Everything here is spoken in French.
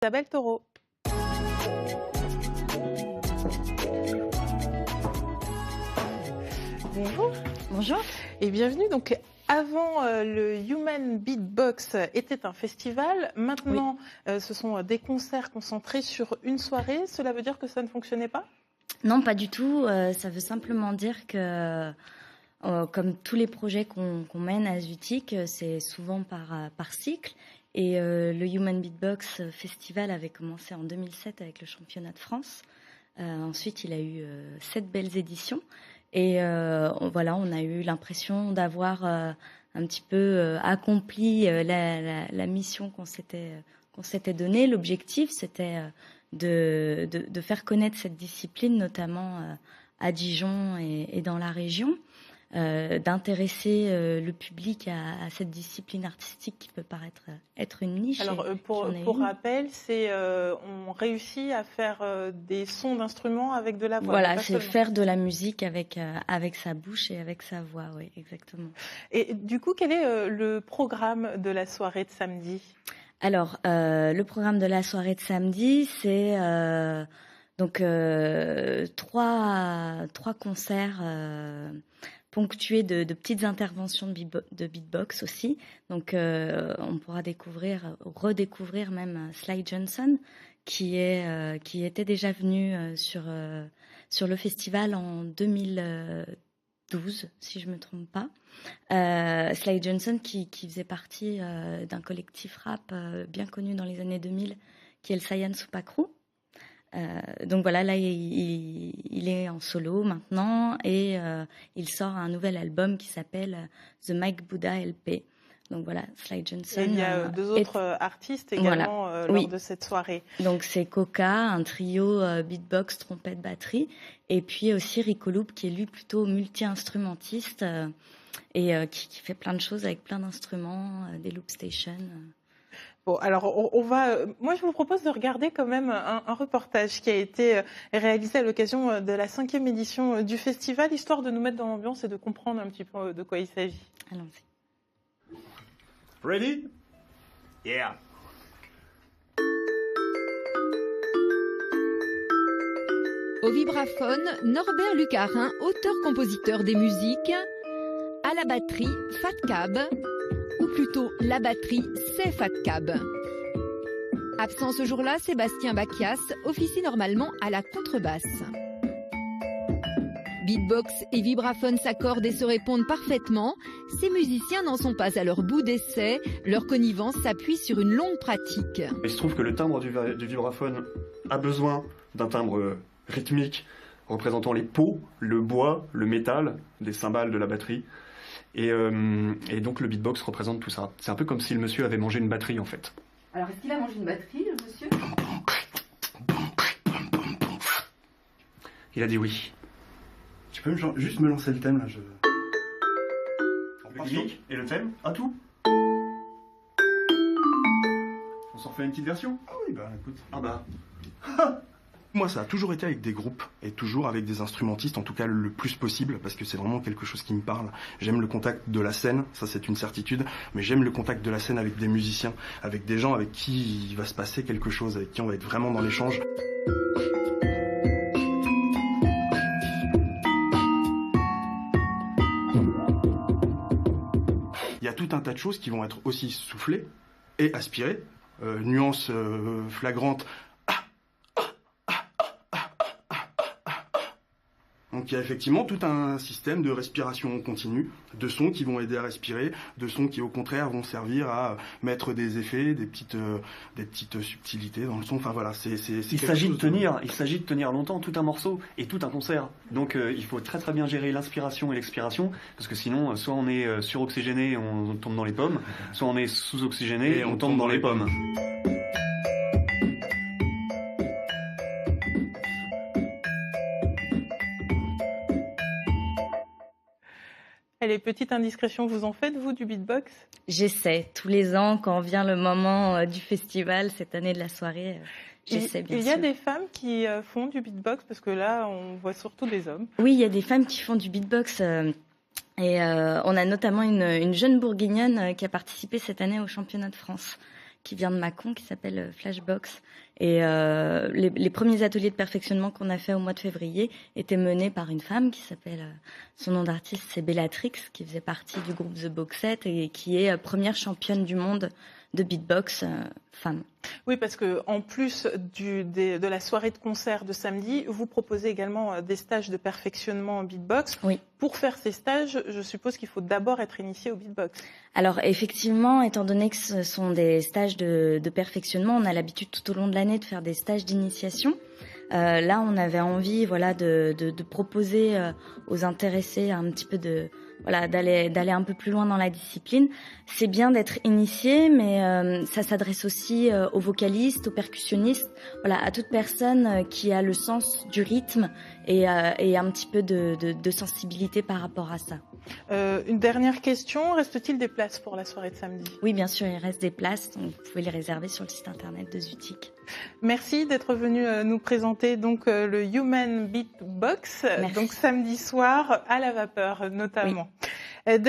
Isabelle Taureau. Bonjour. Bonjour. Et bienvenue. Donc, avant, le Human Beatbox était un festival. Maintenant, ce sont des concerts concentrés sur une soirée. Cela veut dire que ça ne fonctionnait pas ? Non, pas du tout. Ça veut simplement dire que, comme tous les projets qu'on mène à Zutik, c'est souvent par cycle. Et le Human Beatbox Festival avait commencé en 2007 avec le championnat de France. Ensuite, il a eu 7 belles éditions. Et voilà, on a eu l'impression d'avoir un petit peu accompli la mission qu'on s'était donnée. L'objectif, c'était de faire connaître cette discipline, notamment à Dijon et dans la région, d'intéresser le public à cette discipline artistique qui peut paraître être une niche. Alors, pour rappel, on réussit à faire des sons d'instruments avec de la voix. Voilà, c'est faire de la musique avec sa bouche et avec sa voix, oui, exactement. Et du coup, quel est le programme de la soirée de samedi ? Alors, le programme de la soirée de samedi, c'est trois concerts ponctués de petites interventions de beatbox aussi. Donc, on pourra redécouvrir même Sly Johnson, qui était déjà venu sur le festival en 2012, si je me trompe pas. Sly Johnson qui faisait partie d'un collectif rap bien connu dans les années 2000, qui est le Saiyan Supakru. Donc voilà, là il est en solo maintenant et il sort un nouvel album qui s'appelle The Mike Buddha LP. Donc voilà, Sly Johnson. Et il y a deux autres artistes également lors de cette soirée. Donc c'est Coca, un trio beatbox, trompette, batterie, et puis aussi Rico Loop qui est lui plutôt multi-instrumentiste et qui fait plein de choses avec plein d'instruments, des loop stations. Bon, alors moi je vous propose de regarder quand même un reportage qui a été réalisé à l'occasion de la 5e édition du festival, histoire de nous mettre dans l'ambiance et de comprendre un petit peu de quoi il s'agit. Allons-y. Ready? Yeah. Au vibraphone, Norbert Lucarin, auteur-compositeur des musiques. À la batterie, Fat Cab, ou plutôt la batterie, c'est Fat Cab. Absent ce jour-là, Sébastien Bacchias officie normalement à la contrebasse. Beatbox et vibraphone s'accordent et se répondent parfaitement. Ces musiciens n'en sont pas à leur bout d'essai. Leur connivence s'appuie sur une longue pratique. Il se trouve que le timbre du vibraphone a besoin d'un timbre rythmique représentant les peaux, le bois, le métal, des cymbales de la batterie. Et donc le beatbox représente tout ça. C'est un peu comme si le monsieur avait mangé une batterie en fait. Alors est-ce qu'il a mangé une batterie, le monsieur ? Il a dit oui. Tu peux juste me lancer le thème là Le gimmick et le thème, à tout. On s'en refait une petite version ? Ah oui, bah écoute. Ah bah. Moi, ça a toujours été avec des groupes et toujours avec des instrumentistes, en tout cas le plus possible, parce que c'est vraiment quelque chose qui me parle. J'aime le contact de la scène, ça c'est une certitude, mais j'aime le contact de la scène avec des musiciens, avec des gens avec qui il va se passer quelque chose, avec qui on va être vraiment dans l'échange. Il y a tout un tas de choses qui vont être aussi soufflées et aspirées, nuances flagrantes. Donc il y a effectivement tout un système de respiration continue, de sons qui vont aider à respirer, de sons qui au contraire vont servir à mettre des effets, des petites subtilités dans le son. Enfin voilà, Il s'agit de tenir longtemps tout un morceau et tout un concert. Donc il faut très très bien gérer l'inspiration et l'expiration, parce que sinon soit on est suroxygéné, on tombe dans les pommes, soit on est sous-oxygéné et on tombe dans les pommes. Les petites indiscrétions, vous en faites, vous, du beatbox ? J'essaie. Tous les ans, quand vient le moment du festival, cette année de la soirée, j'essaie bien sûr. Il y a des femmes qui font du beatbox, parce que là, on voit surtout des hommes. Oui, il y a des femmes qui font du beatbox. Et on a notamment une jeune bourguignonne qui a participé cette année au championnat de France, qui vient de Mâcon, qui s'appelle Flashbox. Et les premiers ateliers de perfectionnement qu'on a fait au mois de février étaient menés par une femme qui s'appelle, son nom d'artiste c'est Bellatrix, qui faisait partie du groupe The Boxette et qui est première championne du monde de beatbox femme. Oui, parce que en plus de la soirée de concert de samedi, vous proposez également des stages de perfectionnement en beatbox. Oui. Pour faire ces stages, je suppose qu'il faut d'abord être initié au beatbox. Alors effectivement, étant donné que ce sont des stages de perfectionnement, on a l'habitude tout au long de l'année de faire des stages d'initiation. Là, on avait envie, voilà, de proposer aux intéressés un petit peu d'aller un peu plus loin dans la discipline. C'est bien d'être initié, mais ça s'adresse aussi aux vocalistes, aux percussionnistes, voilà, à toute personne qui a le sens du rythme et un petit peu de sensibilité par rapport à ça. Une dernière question, reste-t-il des places pour la soirée de samedi? Oui, bien sûr, il reste des places, donc vous pouvez les réserver sur le site internet de Zutik. Merci d'être venu nous présenter donc le Human Beatbox, Merci. donc samedi soir à la vapeur notamment. Oui.